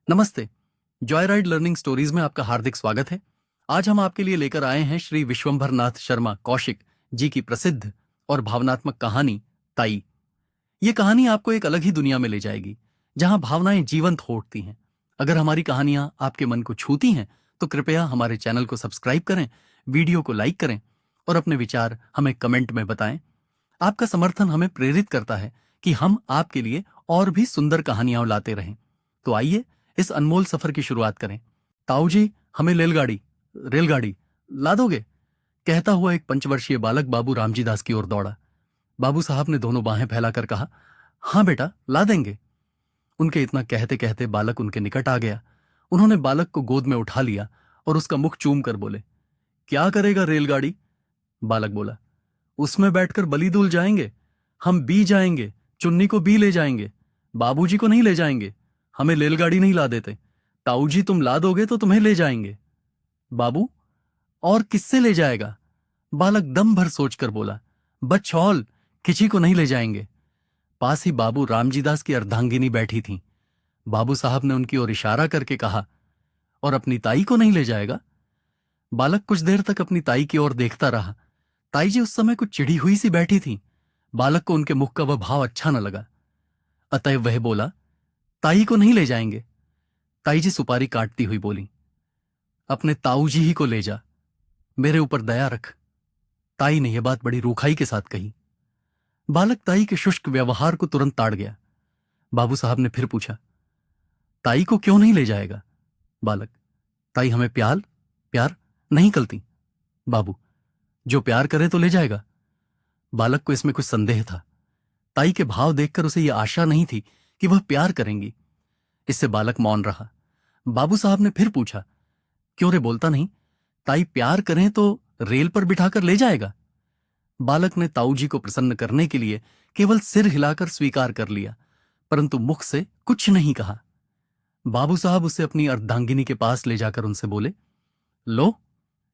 नमस्ते। Joy ride learning stories में आपका हार्दिक स्वागत है। आज हम आपके लिए लेकर आए हैं श्री विश्वंभर नाथ शर्मा कौशिक जी की प्रसिद्ध और भावनात्मक कहानी ताई। ये कहानी आपको एक अलग ही दुनिया में ले जाएगी, जहां भावनाएं जीवंत हो उठती हैं। अगर हमारी कहानियां आपके मन को छूती हैं तो कृपया हमारे चैनल को सब्सक्राइब करें, वीडियो को लाइक करें और अपने विचार हमें कमेंट में बताएं। आपका समर्थन हमें प्रेरित करता है कि हम आपके लिए और भी सुंदर कहानियां लाते रहें। तो आइए इस अनमोल सफर की शुरुआत करें। ताऊ जी, हमें रेलगाड़ी ला दोगे? कहता हुआ एक पंचवर्षीय बालक बाबू रामजी दास की ओर दौड़ा। बाबू साहब ने दोनों बाहें फैलाकर कहा, हाँ बेटा, ला देंगे। उनके इतना कहते कहते बालक उनके निकट आ गया। उन्होंने बालक को गोद में उठा लिया और उसका मुख चूम कर बोले, क्या करेगा रेलगाड़ी? बालक बोला, उसमें बैठकर बलिदूल जाएंगे। हम बी जाएंगे, चुन्नी को बी ले जाएंगे, बाबूजी को नहीं ले जाएंगे। हमें रेलगाड़ी नहीं ला देते। ताऊ जी, तुम ला दोगे तो तुम्हें ले जाएंगे। बाबू, और किससे ले जाएगा? बालक दम भर सोचकर बोला, बच्छौल, किसी को नहीं ले जाएंगे। पास ही बाबू रामजीदास की अर्धांगिनी बैठी थीं। बाबू साहब ने उनकी ओर इशारा करके कहा, और अपनी ताई को नहीं ले जाएगा? बालक कुछ देर तक अपनी ताई की ओर देखता रहा। ताई जी उस समय कुछ चिढ़ी हुई सी बैठी थीं। बालक को उनके मुख का वह भाव अच्छा न लगा, अतएव वह बोला, ताई को नहीं ले जाएंगे। ताई जी सुपारी काटती हुई बोली, अपने ताऊ जी ही को ले जा, मेरे ऊपर दया रख। ताई ने यह बात बड़ी रूखाई के साथ कही। बालक ताई के शुष्क व्यवहार को तुरंत ताड़ गया। बाबू साहब ने फिर पूछा, ताई को क्यों नहीं ले जाएगा? बालक, ताई हमें प्यार नहीं करती। बाबू, जो प्यार करे तो ले जाएगा। बालक को इसमें कुछ संदेह था। ताई के भाव देखकर उसे यह आशा नहीं थी कि वह प्यार करेंगी। इससे बालक मौन रहा। बाबू साहब ने फिर पूछा, क्यों रे बोलता नहीं? ताई प्यार करें तो रेल पर बिठाकर ले जाएगा। बालक ने ताऊ जी को प्रसन्न करने के लिए केवल सिर हिलाकर स्वीकार कर लिया, परंतु मुख से कुछ नहीं कहा। बाबू साहब उसे अपनी अर्धांगिनी के पास ले जाकर उनसे बोले, लो,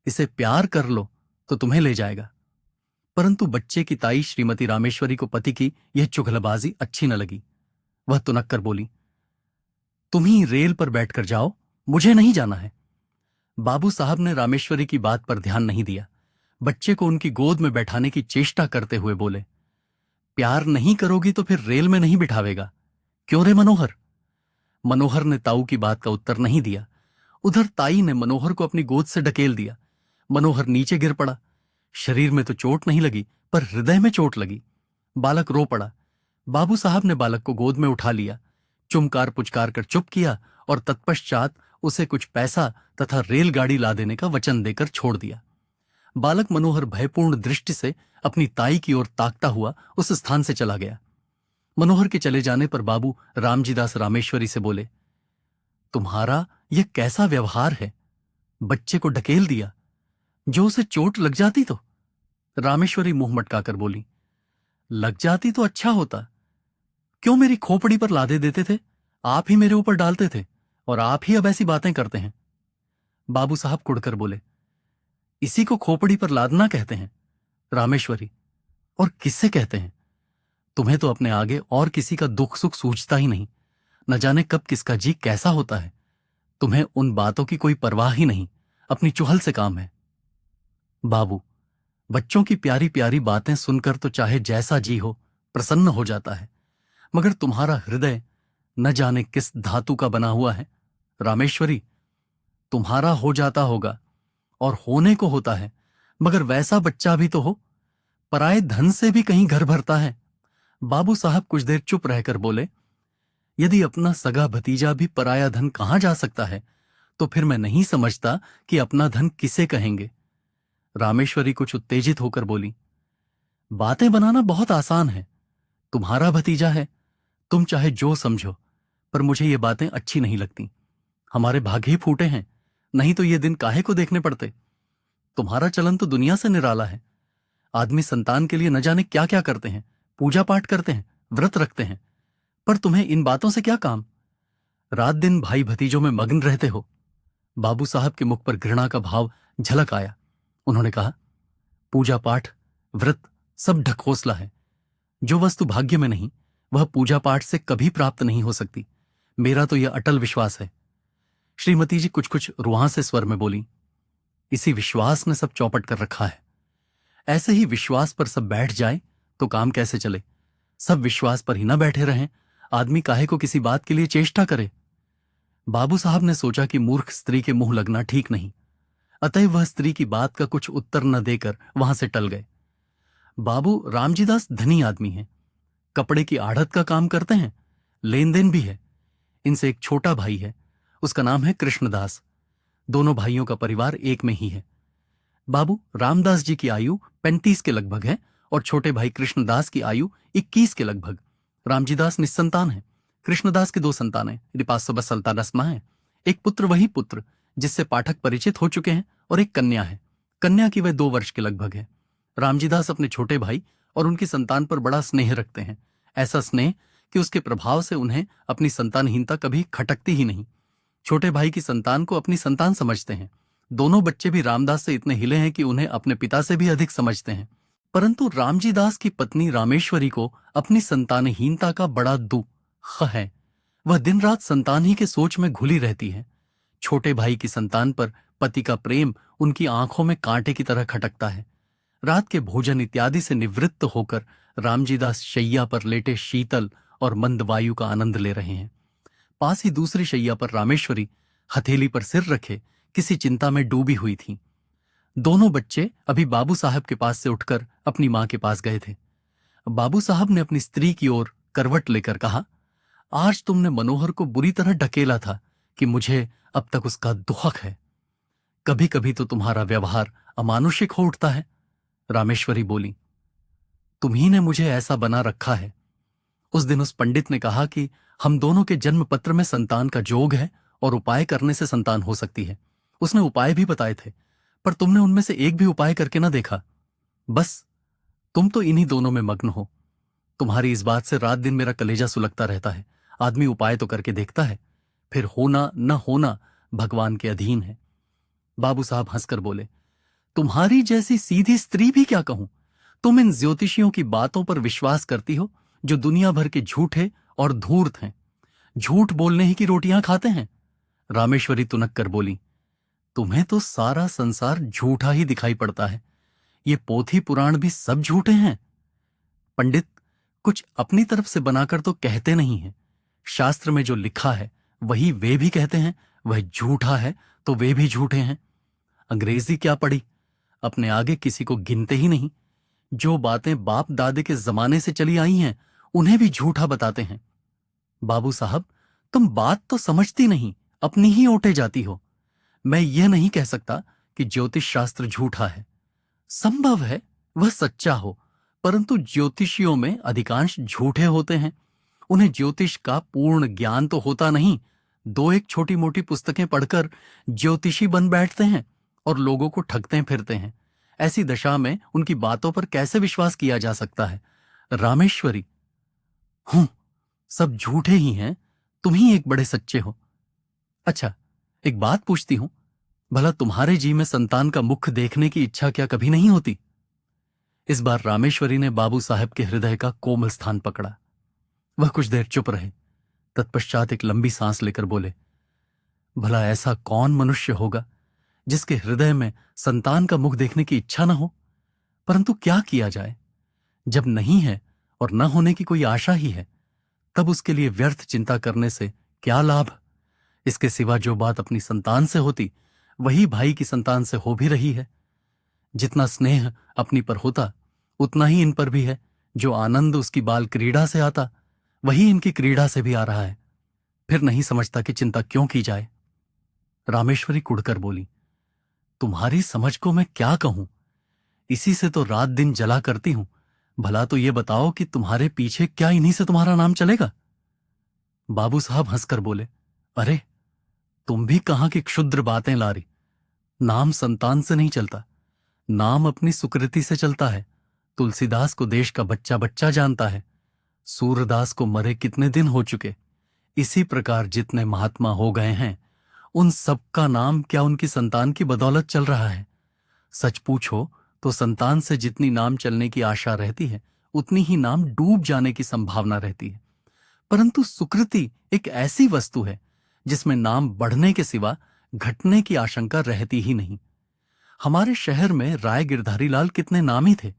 इसे प्यार कर लो तो तुम्हें ले जाएगा। परंतु बच्चे की ताई श्रीमती रामेश्वरी को पति की यह चुगलबाजी अच्छी न लगी। वह तुनक कर बोली, तुम ही रेल पर बैठकर जाओ, मुझे नहीं जाना है। बाबू साहब ने रामेश्वरी की बात पर ध्यान नहीं दिया। बच्चे को उनकी गोद में बैठाने की चेष्टा करते हुए बोले, प्यार नहीं करोगी तो फिर रेल में नहीं बिठावेगा। क्यों रे मनोहर? मनोहर ने ताऊ की बात का उत्तर नहीं दिया। उधर ताई ने मनोहर को अपनी गोद से ढकेल दिया। मनोहर नीचे गिर पड़ा। शरीर में तो चोट नहीं लगी, पर हृदय में चोट लगी। बालक रो पड़ा। बाबू साहब ने बालक को गोद में उठा लिया, चुमकार पुचकार कर चुप किया और तत्पश्चात उसे कुछ पैसा तथा रेलगाड़ी ला देने का वचन देकर छोड़ दिया। बालक मनोहर भयपूर्ण दृष्टि से अपनी ताई की ओर ताकता हुआ उस स्थान से चला गया। मनोहर के चले जाने पर बाबू रामजीदास रामेश्वरी से बोले, तुम्हारा यह कैसा व्यवहार है? बच्चे को ढकेल दिया, जो उसे चोट लग जाती तो? रामेश्वरी मुंह मटकाकर बोली, लग जाती तो अच्छा होता। क्यों मेरी खोपड़ी पर लादे देते थे? आप ही मेरे ऊपर डालते थे और आप ही अब ऐसी बातें करते हैं। बाबू साहब कुड़कर बोले, इसी को खोपड़ी पर लादना कहते हैं रामेश्वरी, और किससे कहते हैं? तुम्हें तो अपने आगे और किसी का दुख सुख सूझता ही नहीं। न जाने कब किसका जी कैसा होता है। तुम्हें उन बातों की कोई परवाह ही नहीं, अपनी चुहल से काम है। बाबू, बच्चों की प्यारी प्यारी बातें सुनकर तो चाहे जैसा जी हो प्रसन्न हो जाता है, मगर तुम्हारा हृदय न जाने किस धातु का बना हुआ है। रामेश्वरी, तुम्हारा हो जाता होगा और होने को होता है, मगर वैसा बच्चा भी तो हो। पराये धन से भी कहीं घर भरता है। बाबू साहब कुछ देर चुप रहकर बोले, यदि अपना सगा भतीजा भी पराया धन कहां जा सकता है, तो फिर मैं नहीं समझता कि अपना धन किसे कहेंगे। रामेश्वरी कुछ उत्तेजित होकर बोली, बातें बनाना बहुत आसान है। तुम्हारा भतीजा है, तुम चाहे जो समझो, पर मुझे ये बातें अच्छी नहीं लगती। हमारे भाग्य ही फूटे हैं, नहीं तो ये दिन काहे को देखने पड़ते। तुम्हारा चलन तो दुनिया से निराला है। आदमी संतान के लिए न जाने क्या क्या करते हैं, पूजा पाठ करते हैं, व्रत रखते हैं, पर तुम्हें इन बातों से क्या काम? रात दिन भाई भतीजों में मग्न रहते हो। बाबू साहब के मुख पर घृणा का भाव झलक आया। उन्होंने कहा, पूजा पाठ व्रत सब ढकोसला है। जो वस्तु भाग्य में नहीं, वह पूजा पाठ से कभी प्राप्त नहीं हो सकती। मेरा तो यह अटल विश्वास है। श्रीमती जी कुछ कुछ रुआं से स्वर में बोली। इसी विश्वास ने सब चौपट कर रखा है। ऐसे ही विश्वास पर सब बैठ जाए तो काम कैसे चले? सब विश्वास पर ही ना बैठे रहें। आदमी काहे को किसी बात के लिए चेष्टा करे? बाबू साहब ने सोचा कि मूर्ख स्त्री के मुंह लगना ठीक नहीं, अतः वह स्त्री की बात का कुछ उत्तर न देकर वहां से टल गए। बाबू रामजीदास धनी आदमी हैं, कपड़े की आढ़त का काम करते हैं, लेन देन भी है। इनसे एक छोटा भाई है, उसका नाम है कृष्णदास। दोनों भाइयों का परिवार एक में ही है। बाबू रामदास जी की आयु 35 के लगभग है और छोटे भाई कृष्णदास की आयु 21 के लगभग। रामजीदास निस्संतान है। कृष्णदास की 2 संतानें रिपासबा सल्तानस्मा है। एक पुत्र वही पुत्र जिससे पाठक परिचित हो चुके हैं और एक कन्या है। कन्या की वह 2 वर्ष के लगभग है। रामजीदास अपने छोटे भाई और उनकी संतान पर बड़ा स्नेह रखते हैं, ऐसा स्नेह कि उसके प्रभाव से उन्हें अपनी संतानहीनता कभी खटकती ही नहीं। छोटे भाई की संतान को अपनी संतान समझते हैं। दोनों बच्चे भी रामदास से इतने हिले हैं कि उन्हें अपने पिता से भी अधिक समझते हैं। परंतु रामजीदास की पत्नी रामेश्वरी को अपनी संतानहीनता का बड़ा दुख है। वह दिन रात संतान ही के सोच में घुली रहती है। छोटे भाई की संतान पर पति का प्रेम उनकी आंखों में कांटे की तरह खटकता है। रात के भोजन इत्यादि से निवृत्त होकर रामजीदास शैया पर लेटे शीतल और मंद वायु का आनंद ले रहे हैं। पास ही दूसरी शैया पर रामेश्वरी हथेली पर सिर रखे किसी चिंता में डूबी हुई थी। दोनों बच्चे अभी बाबू साहब के पास से उठकर अपनी मां के पास गए थे। बाबू साहब ने अपनी स्त्री की ओर करवट लेकर कहा, आज तुमने मनोहर को बुरी तरह ढकेला था कि मुझे अब तक उसका दुख है। कभी कभी तो तुम्हारा व्यवहार अमानुषिक हो उठता है। रामेश्वरी बोली, तुम्ही ने मुझे ऐसा बना रखा है। उस दिन उस पंडित ने कहा कि हम दोनों के जन्म पत्र में संतान का जोग है और उपाय करने से संतान हो सकती है। उसने उपाय भी बताए थे, पर तुमने उनमें से एक भी उपाय करके ना देखा। बस तुम तो इन्हीं दोनों में मग्न हो। तुम्हारी इस बात से रात दिन मेरा कलेजा सुलगता रहता है। आदमी उपाय तो करके देखता है, फिर होना न होना भगवान के अधीन है। बाबू साहब हंसकर बोले, तुम्हारी जैसी सीधी स्त्री भी क्या कहूं। तुम इन ज्योतिषियों की बातों पर विश्वास करती हो जो दुनिया भर के झूठे और धूर्त हैं। झूठ बोलने ही की रोटियां खाते हैं। रामेश्वरी तुनक कर बोली, तुम्हें तो सारा संसार झूठा ही दिखाई पड़ता है। ये पोथी पुराण भी सब झूठे हैं। पंडित कुछ अपनी तरफ से बनाकर तो कहते नहीं हैं। शास्त्र में जो लिखा है वही वे भी कहते हैं। वह झूठा है तो वे भी झूठे हैं। अंग्रेजी क्या पढ़ी, अपने आगे किसी को गिनते ही नहीं। जो बातें बाप दादे के जमाने से चली आई हैं उन्हें भी झूठा बताते हैं। बाबू साहब, तुम बात तो समझती नहीं, अपनी ही ओटे जाती हो। मैं यह नहीं कह सकता कि ज्योतिष शास्त्र झूठा है। संभव है वह सच्चा हो, परंतु ज्योतिषियों में अधिकांश झूठे होते हैं। उन्हें ज्योतिष का पूर्ण ज्ञान तो होता नहीं। 2-1 छोटी मोटी पुस्तकें पढ़कर ज्योतिषी बन बैठते हैं और लोगों को ठगते फिरते हैं। ऐसी दशा में उनकी बातों पर कैसे विश्वास किया जा सकता है? रामेश्वरी, सब झूठे ही हैं, तुम ही एक बड़े सच्चे हो। अच्छा, एक बात पूछती हूं, भला तुम्हारे जी में संतान का मुख देखने की इच्छा क्या कभी नहीं होती? इस बार रामेश्वरी ने बाबू साहब के हृदय का कोमल स्थान पकड़ा। वह कुछ देर चुप रहे, तत्पश्चात एक लंबी सांस लेकर बोले, भला ऐसा कौन मनुष्य होगा जिसके हृदय में संतान का मुख देखने की इच्छा न हो? परंतु क्या किया जाए, जब नहीं है और न होने की कोई आशा ही है, तब उसके लिए व्यर्थ चिंता करने से क्या लाभ? इसके सिवा जो बात अपनी संतान से होती वही भाई की संतान से हो भी रही है। जितना स्नेह अपनी पर होता उतना ही इन पर भी है। जो आनंद उसकी बाल क्रीड़ा से आता वही इनकी क्रीड़ा से भी आ रहा है। फिर नहीं समझता कि चिंता क्यों की जाए। रामेश्वरी कुढ़कर बोली, तुम्हारी समझ को मैं क्या कहूं, इसी से तो रात दिन जला करती हूं। भला तो ये बताओ कि तुम्हारे पीछे क्या इन्हीं से तुम्हारा नाम चलेगा? बाबू साहब हंसकर बोले, अरे तुम भी कहां की क्षुद्र बातें ला रही। नाम संतान से नहीं चलता, नाम अपनी सुकृति से चलता है। तुलसीदास को देश का बच्चा बच्चा जानता है। सूरदास को मरे कितने दिन हो चुके। इसी प्रकार जितने महात्मा हो गए हैं उन सबका नाम क्या उनकी संतान की बदौलत चल रहा है? सच पूछो तो संतान से जितनी नाम चलने की आशा रहती है उतनी ही नाम डूब जाने की संभावना रहती है। परंतु सुकृति एक ऐसी वस्तु है जिसमें नाम बढ़ने के सिवा घटने की आशंका रहती ही नहीं। हमारे शहर में राय गिरधारी लाल कितने नामी थे,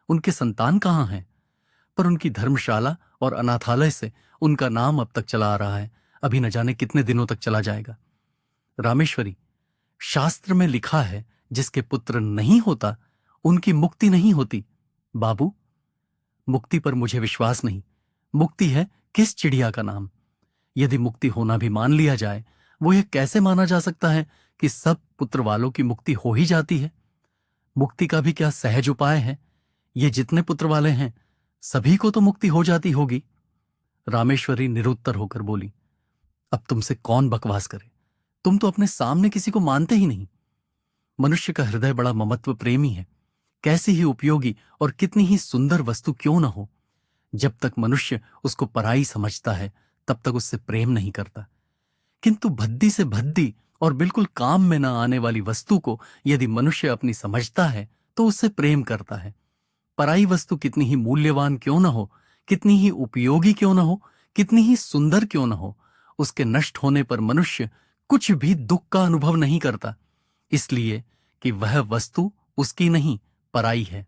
उनके संतान कहाँ हैं? पर उनकी धर्मशाला और अनाथालय से उनका नाम अब तक चला आ रहा है, अभी न जाने कितने दिनों तक चला जाएगा। रामेश्वरी, शास्त्र में लिखा है जिसके पुत्र नहीं होता उनकी मुक्ति नहीं होती। बाबू, मुक्ति पर मुझे विश्वास नहीं। मुक्ति है किस चिड़िया का नाम? यदि मुक्ति होना भी मान लिया जाए, वो यह कैसे माना जा सकता है कि सब पुत्र वालों की मुक्ति हो ही जाती है? मुक्ति का भी क्या सहज उपाय है? ये जितने पुत्र वाले हैं सभी को तो मुक्ति हो जाती होगी। रामेश्वरी निरुत्तर होकर बोली, अब तुमसे कौन बकवास करे? तुम तो अपने सामने किसी को मानते ही नहीं। मनुष्य का हृदय बड़ा ममत्व प्रेमी है। कैसी ही उपयोगी और कितनी ही सुंदर वस्तु क्यों न हो, जब तक मनुष्य उसको पराई समझता है तब तक उससे प्रेम नहीं करता। किंतु भद्दी से भद्दी और बिल्कुल काम में न आने वाली वस्तु को यदि मनुष्य अपनी समझता है तो उससे प्रेम करता है। पराई वस्तु कितनी ही मूल्यवान क्यों न हो, कितनी ही उपयोगी क्यों न हो, कितनी ही सुंदर क्यों न हो, उसके नष्ट होने पर मनुष्य कुछ भी दुख का अनुभव नहीं करता, इसलिए कि वह वस्तु उसकी नहीं, पराई है।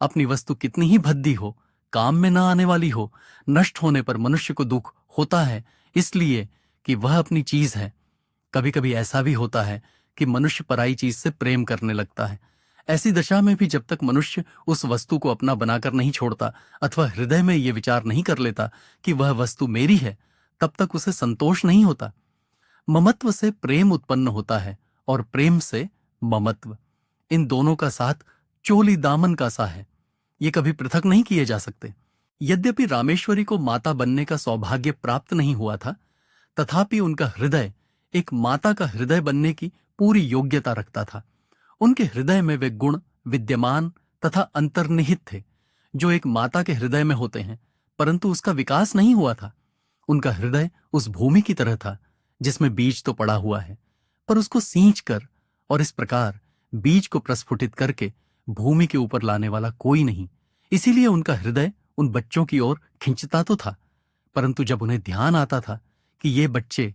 अपनी वस्तु कितनी ही भद्दी हो, काम में न आने वाली हो, नष्ट होने पर मनुष्य को दुख होता है, इसलिए कि वह अपनी चीज है। कभी कभी ऐसा भी होता है कि मनुष्य पराई चीज से प्रेम करने लगता है। ऐसी दशा में भी जब तक मनुष्य उस वस्तु को अपना बनाकर नहीं छोड़ता अथवा हृदय में ये विचार नहीं कर लेता कि वह वस्तु मेरी है, तब तक उसे संतोष नहीं होता। ममत्व से प्रेम उत्पन्न होता है और प्रेम से ममत्व। इन दोनों का साथ चोली दामन का सा है, ये कभी पृथक नहीं किए जा सकते। यद्यपि रामेश्वरी को माता बनने का सौभाग्य प्राप्त नहीं हुआ था, तथापि उनका हृदय एक माता का हृदय बनने की पूरी योग्यता रखता था। उनके हृदय में वे गुण विद्यमान तथा अंतर्निहित थे जो एक माता के हृदय में होते हैं, परंतु उसका विकास नहीं हुआ था। उनका हृदय उस भूमि की तरह था जिसमें बीज तो पड़ा हुआ है, पर उसको सींच कर और इस प्रकार बीज को प्रस्फुटित करके भूमि के ऊपर लाने वाला कोई नहीं। इसीलिए उनका हृदय उन बच्चों की ओर खिंचता तो था, परंतु जब उन्हें ध्यान आता था कि ये बच्चे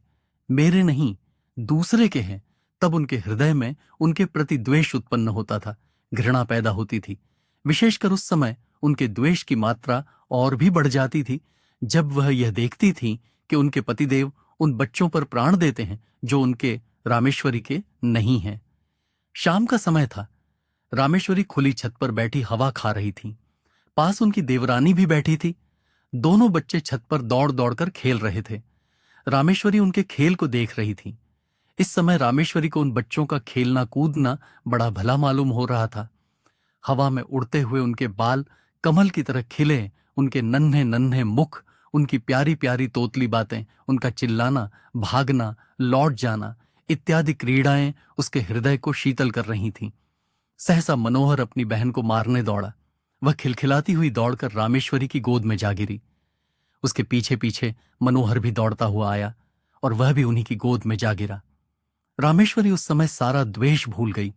मेरे नहीं दूसरे के हैं, तब उनके हृदय में उनके प्रति द्वेष उत्पन्न होता था, घृणा पैदा होती थी। विशेषकर उस समय उनके द्वेष की मात्रा और भी बढ़ जाती थी जब वह यह देखती थी कि उनके पतिदेव उन बच्चों पर प्राण देते हैं जो उनके रामेश्वरी के नहीं हैं। शाम का समय था। रामेश्वरी खुली छत पर बैठी हवा खा रही थी। पास उनकी देवरानी भी बैठी थी। दोनों बच्चे छत पर दौड़ दौड़कर खेल रहे थे। रामेश्वरी उनके खेल को देख रही थी। इस समय रामेश्वरी को उन बच्चों का खेलना कूदना बड़ा भला मालूम हो रहा था। हवा में उड़ते हुए उनके बाल कमल की तरह खिले, उनके नन्हे नन्हे मुख, उनकी प्यारी प्यारी तोतली बातें, उनका चिल्लाना, भागना, लौट जाना इत्यादि क्रीड़ाएं उसके हृदय को शीतल कर रही थीं। सहसा मनोहर अपनी बहन को मारने दौड़ा। वह खिलखिलाती हुई दौड़कर रामेश्वरी की गोद में जा गिरी। उसके पीछे पीछे मनोहर भी दौड़ता हुआ आया और वह भी उन्हीं की गोद में जा गिरा। रामेश्वरी उस समय सारा द्वेष भूल गई।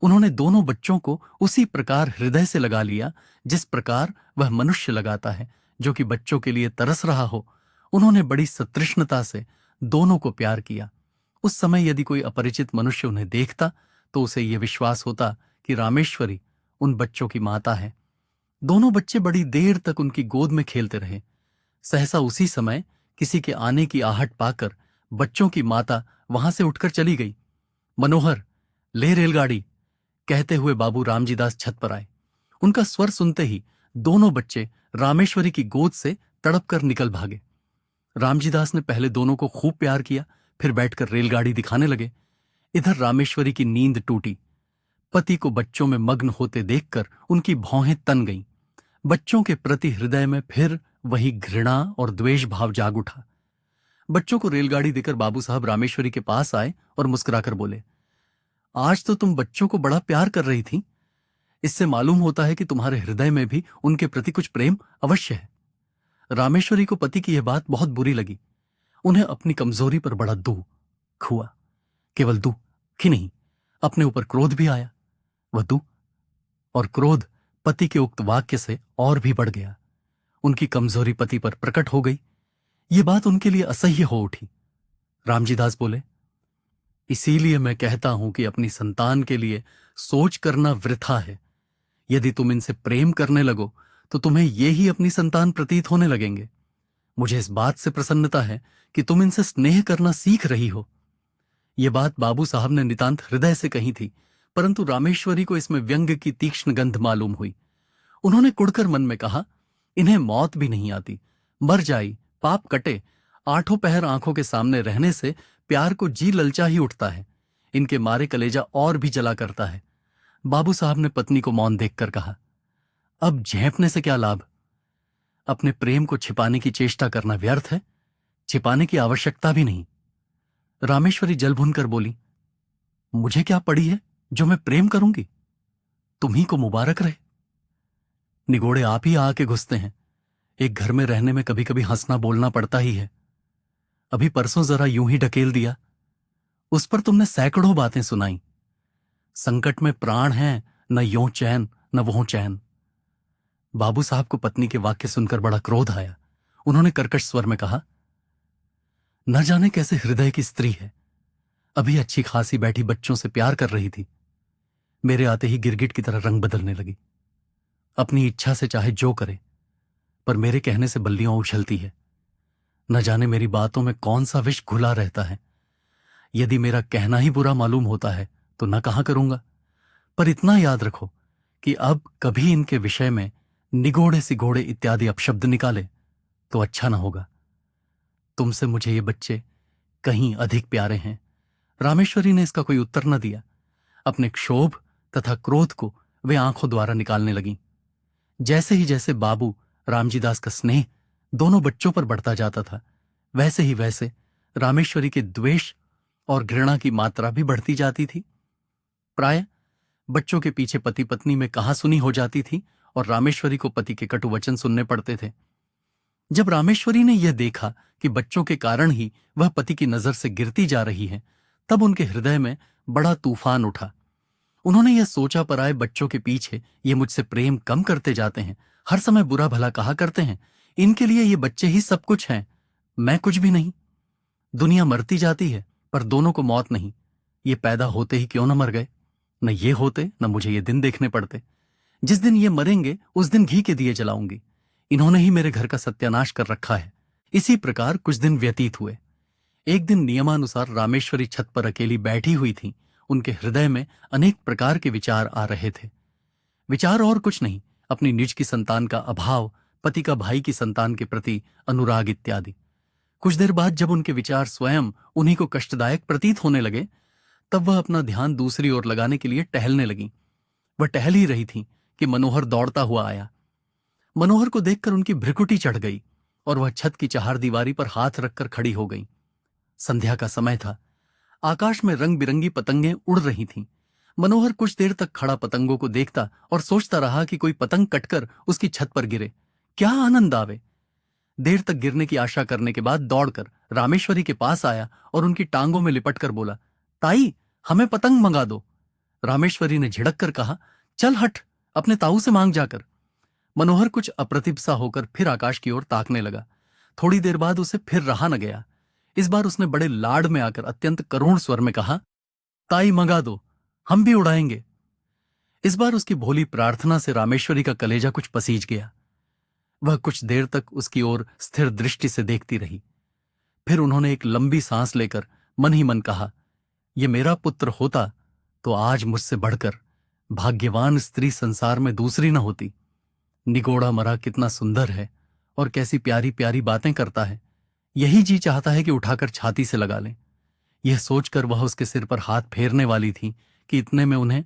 उन्होंने दोनों बच्चों को उसी प्रकार हृदय से लगा लिया जिस प्रकार वह मनुष्य लगाता है जो कि बच्चों के लिए तरस रहा हो। उन्होंने बड़ी सतृष्णता से दोनों को प्यार किया। उस समय यदि कोई अपरिचित मनुष्य उन्हें देखता तो उसे यह विश्वास होता कि रामेश्वरी उन बच्चों की माता है। दोनों बच्चे बड़ी देर तक उनकी गोद में खेलते रहे। सहसा उसी समय किसी के आने की आहट पाकर बच्चों की माता वहां से उठकर चली गई। मनोहर, ले रेलगाड़ी, कहते हुए बाबू रामजीदास छत पर आए। उनका स्वर सुनते ही दोनों बच्चे रामेश्वरी की गोद से तड़प कर निकल भागे। रामजीदास ने पहले दोनों को खूब प्यार किया, फिर बैठकर रेलगाड़ी दिखाने लगे। इधर रामेश्वरी की नींद टूटी। पति को बच्चों में मग्न होते देखकर उनकी भौहें तन गईं। बच्चों के प्रति हृदय में फिर वही घृणा और द्वेष भाव जाग उठा। बच्चों को रेलगाड़ी देकर बाबू साहब रामेश्वरी के पास आए और मुस्कुराकर बोले, आज तो तुम बच्चों को बड़ा प्यार कर रही थी। इससे मालूम होता है कि तुम्हारे हृदय में भी उनके प्रति कुछ प्रेम अवश्य है। रामेश्वरी को पति की यह बात बहुत बुरी लगी। उन्हें अपनी कमजोरी पर बड़ा दुख हुआ। केवल दुख ही नहीं, अपने ऊपर क्रोध भी आया। वह दुख और क्रोध पति के उक्त वाक्य से और भी बढ़ गया। उनकी कमजोरी पति पर प्रकट हो गई। ये बात उनके लिए असह्य हो उठी। रामजीदास बोले, इसीलिए मैं कहता हूं कि अपनी संतान के लिए सोच करना वृथा है। यदि तुम इनसे प्रेम करने लगो तो तुम्हें ये ही अपनी संतान प्रतीत होने लगेंगे। मुझे इस बात से प्रसन्नता है कि तुम इनसे स्नेह करना सीख रही हो। ये बात बाबू साहब ने नितांत हृदय से कही थी, परंतु रामेश्वरी को इसमें व्यंग की तीक्ष्ण गंध मालूम हुई। उन्होंने कुढ़कर मन में कहा, इन्हें मौत भी नहीं आती, मर जाई, पाप कटे। आठों पहर आंखों के सामने रहने से प्यार को जी ललचा ही उठता है। इनके मारे कलेजा और भी जला करता है। बाबू साहब ने पत्नी को मौन देखकर कहा, अब झेंपने से क्या लाभ? अपने प्रेम को छिपाने की चेष्टा करना व्यर्थ है, छिपाने की आवश्यकता भी नहीं। रामेश्वरी जल भुनकर बोली, मुझे क्या पड़ी है जो मैं प्रेम करूंगी? तुम्ही को मुबारक रहे। निगोड़े आप ही आके घुसते हैं। एक घर में रहने में कभी कभी हंसना बोलना पड़ता ही है। अभी परसों जरा यूं ही ढकेल दिया, उस पर तुमने सैकड़ों बातें सुनाई। संकट में प्राण है, न यों चैन न वों चैन। बाबू साहब को पत्नी के वाक्य सुनकर बड़ा क्रोध आया। उन्होंने कर्कश स्वर में कहा, न जाने कैसे हृदय की स्त्री है। अभी अच्छी खासी बैठी बच्चों से प्यार कर रही थी, मेरे आते ही गिरगिट की तरह रंग बदलने लगी। अपनी इच्छा से चाहे जो करे, पर मेरे कहने से बल्लियां उछलती है। न जाने मेरी बातों में कौन सा विष घुला रहता है। यदि मेरा कहना ही बुरा मालूम होता है तो न कहा करूंगा, पर इतना याद रखो कि अब कभी इनके विषय में निगोड़े सिगोड़े इत्यादि अपशब्द निकाले तो अच्छा ना होगा। तुमसे मुझे ये बच्चे कहीं अधिक प्यारे हैं। रामेश्वरी ने इसका कोई उत्तर न दिया। अपने क्षोभ तथा क्रोध को वे आंखों द्वारा निकालने लगीं। जैसे बाबू रामजीदास का स्नेह दोनों बच्चों पर बढ़ता जाता था, वैसे ही वैसे रामेश्वरी के द्वेष और घृणा की मात्रा भी बढ़ती जाती थी। प्राय बच्चों के पीछे पति पत्नी में कहासुनी हो जाती थी और रामेश्वरी को पति के कटु वचन सुनने पड़ते थे। जब रामेश्वरी ने यह देखा कि बच्चों के कारण ही वह पति की नजर से गिरती जा रही है, तब उनके हृदय में बड़ा तूफान उठा। उन्होंने यह सोचा, पराए बच्चों के पीछे ये मुझसे प्रेम कम करते जाते हैं, हर समय बुरा भला कहा करते हैं, इनके लिए ये बच्चे ही सब कुछ हैं, मैं कुछ भी नहीं। दुनिया मरती जाती है पर दोनों को मौत नहीं। ये पैदा होते ही क्यों न मर गए? न ये होते न मुझे ये दिन देखने पड़ते। जिस दिन ये मरेंगे उस दिन घी के दिए जलाऊंगी। इन्होंने ही मेरे घर का सत्यानाश कर रखा है। इसी प्रकार कुछ दिन व्यतीत हुए। एक दिन नियमानुसार रामेश्वरी छत पर अकेली बैठी हुई थी। उनके हृदय में अनेक प्रकार के विचार आ रहे थे। विचार और कुछ नहीं, अपनी निज की संतान का अभाव, पति का भाई की संतान के प्रति अनुराग इत्यादि। कुछ देर बाद जब उनके विचार स्वयं उन्हीं को कष्टदायक प्रतीत होने लगे, तब वह अपना ध्यान दूसरी ओर लगाने के लिए टहलने लगी। वह टहल ही रही थी कि मनोहर दौड़ता हुआ आया। मनोहर को देखकर उनकी भ्रिकुटी चढ़ गई और वह छत की चहारदीवारी पर हाथ रखकर खड़ी हो गई। संध्या का समय था। आकाश में रंग बिरंगी पतंगें उड़ रही थीं। मनोहर कुछ देर तक खड़ा पतंगों को देखता और सोचता रहा कि कोई पतंग कटकर उसकी छत पर गिरे, क्या आनंद आवे। देर तक गिरने की आशा करने के बाद दौड़कर रामेश्वरी के पास आया और उनकी टांगों में लिपटकर बोला, ताई, हमें पतंग मंगा दो। रामेश्वरी ने झिड़क कर कहा, चल हट, अपने ताऊ से मांग जाकर। मनोहर कुछ अप्रतिभ सा होकर फिर आकाश की ओर ताकने लगा। थोड़ी देर बाद उसे फिर रहा न गया। इस बार उसने बड़े लाड में आकर अत्यंत करुण स्वर में कहा, ताई मंगा दो, हम भी उड़ाएंगे। इस बार उसकी भोली प्रार्थना से रामेश्वरी का कलेजा कुछ पसीज गया। वह कुछ देर तक उसकी ओर स्थिर दृष्टि से देखती रही। फिर उन्होंने एक लंबी सांस लेकर मन ही मन कहा, यह मेरा पुत्र होता तो आज मुझसे बढ़कर भाग्यवान स्त्री संसार में दूसरी न होती। निगोड़ा मरा कितना सुंदर है और कैसी प्यारी प्यारी बातें करता है। यही जी चाहता है कि उठाकर छाती से लगा लें। यह सोचकर वह उसके सिर पर हाथ फेरने वाली थी कि इतने में उन्हें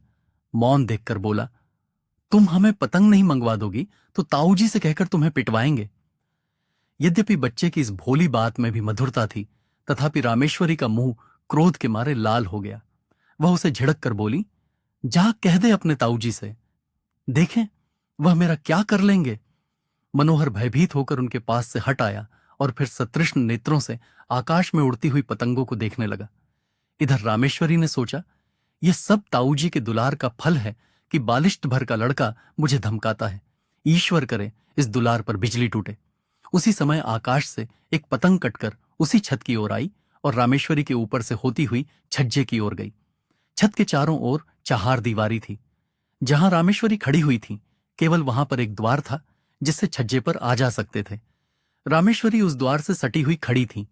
मौन देखकर बोला, तुम हमें पतंग नहीं मंगवा दोगी तो ताऊजी से कहकर तुम्हें पिटवाएंगे। यद्यपि बच्चे की इस भोली बात में भी मधुरता थी, तथापि रामेश्वरी का मुंह क्रोध के मारे लाल हो गया। वह उसे झिड़क कर बोली, जा कह दे अपने ताऊजी से, देखें वह मेरा क्या कर लेंगे। मनोहर भयभीत होकर उनके पास से हट आया और फिर सतृष्ण नेत्रों से आकाश में उड़ती हुई पतंगों को देखने लगा। इधर रामेश्वरी ने सोचा, यह सब ताऊजी के दुलार का फल है कि बालिष्ट भर का लड़का मुझे धमकाता है। ईश्वर करे इस दुलार पर बिजली टूटे। उसी समय आकाश से एक पतंग कटकर उसी छत की ओर आई और रामेश्वरी के ऊपर से होती हुई छज्जे की ओर गई। छत के चारों ओर चार दीवारी थी। जहां रामेश्वरी खड़ी हुई थी केवल वहां पर एक द्वार था जिससे छज्जे पर आ जा सकते थे। रामेश्वरी उस द्वार से सटी हुई खड़ी थी।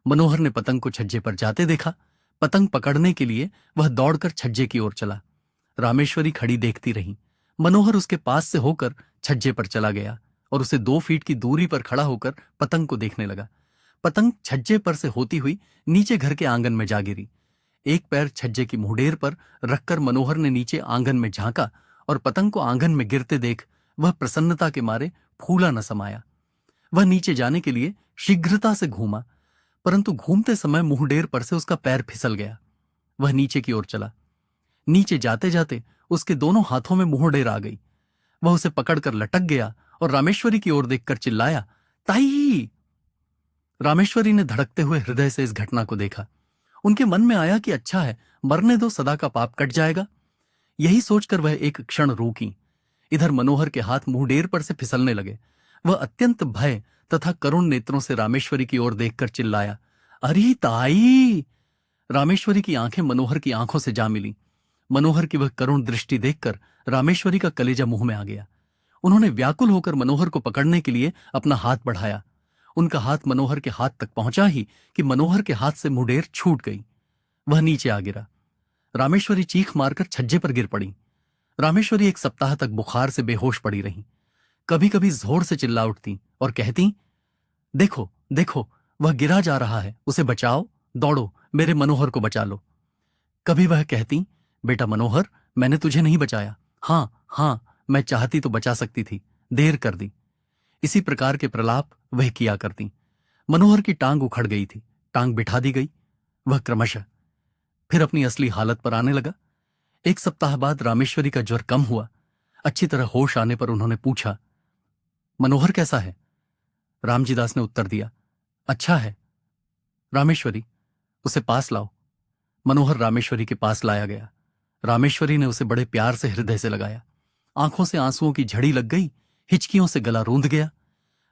मनोहर ने पतंग को छज्जे पर जाते देखा। पतंग पकड़ने के लिए वह दौड़कर छज्जे की ओर चला। रामेश्वरी खड़ी देखती रही। मनोहर उसके पास से होकर छज्जे पर चला गया और उसे 2 फीट की दूरी पर खड़ा होकर पतंग को देखने लगा। पतंग छज्जे पर से होती हुई नीचे घर के आंगन में जा गिरी। एक पैर छज्जे की मुंडेर पर रखकर मनोहर ने नीचे आंगन में झांका और पतंग को आंगन में गिरते देख वह प्रसन्नता के मारे फूला न समाया। वह नीचे जाने के लिए शीघ्रता से घूमा, परंतु घूमते समय मुंहडेर पर से उसका पैर फिसल गया। वह नीचे की ओर चला। नीचे जाते जाते उसके दोनों हाथों में मुंहडेर आ गई। वह उसे पकड़कर लटक गया और रामेश्वरी की ओर देखकर चिल्लाया, ताई! रामेश्वरी ने धड़कते हुए हृदय से इस घटना को देखा। उनके मन में आया कि अच्छा है, मरने दो, सदा का पाप कट जाएगा। यही सोचकर वह एक क्षण रुकी। इधर मनोहर के हाथ मुंहडेर पर से फिसलने लगे। वह अत्यंत भय तथा करुण नेत्रों से रामेश्वरी की ओर देखकर चिल्लाया, अरे ताई! रामेश्वरी की आंखें मनोहर की आंखों से जा मिली। मनोहर की वह करुण दृष्टि देखकर रामेश्वरी का कलेजा मुंह में आ गया। उन्होंने व्याकुल होकर मनोहर को पकड़ने के लिए अपना हाथ बढ़ाया। उनका हाथ मनोहर के हाथ तक पहुंचा ही कि मनोहर के हाथ से मुंहडेर छूट गई। वह नीचे आ गिरा। रामेश्वरी चीख मारकर छज्जे पर गिर पड़ी। रामेश्वरी 1 सप्ताह तक बुखार से बेहोश पड़ी रही। कभी कभी जोर से चिल्ला उठती और कहती, देखो देखो, वह गिरा जा रहा है, उसे बचाओ, दौड़ो, मेरे मनोहर को बचा लो। कभी वह कहती, बेटा मनोहर, मैंने तुझे नहीं बचाया। हाँ, मैं चाहती तो बचा सकती थी, देर कर दी। इसी प्रकार के प्रलाप वह किया करती। मनोहर की टांग उखड़ गई थी। टांग बिठा दी गई। वह क्रमशः फिर अपनी असली हालत पर आने लगा। 1 सप्ताह बाद रामेश्वरी का ज्वर कम हुआ। अच्छी तरह होश आने पर उन्होंने पूछा, मनोहर कैसा है? रामजी दास ने उत्तर दिया, अच्छा है। रामेश्वरी, उसे पास लाओ। मनोहर रामेश्वरी के पास लाया गया। रामेश्वरी ने उसे बड़े प्यार से हृदय से लगाया। आंखों से आंसुओं की झड़ी लग गई। हिचकियों से गला रूंध गया।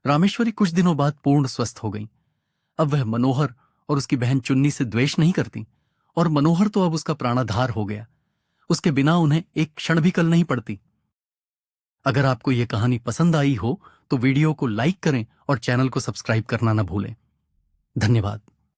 रामेश्वरी कुछ दिनों बाद पूर्ण स्वस्थ हो गई। अब वह मनोहर और उसकी बहन चुन्नी से द्वेष नहीं करती और मनोहर तो अब उसका प्राणाधार हो गया। उसके बिना उन्हें एक क्षण भी कल नहीं पड़ती। अगर आपको यह कहानी पसंद आई हो तो वीडियो को लाइक करें और चैनल को सब्सक्राइब करना न भूलें। धन्यवाद।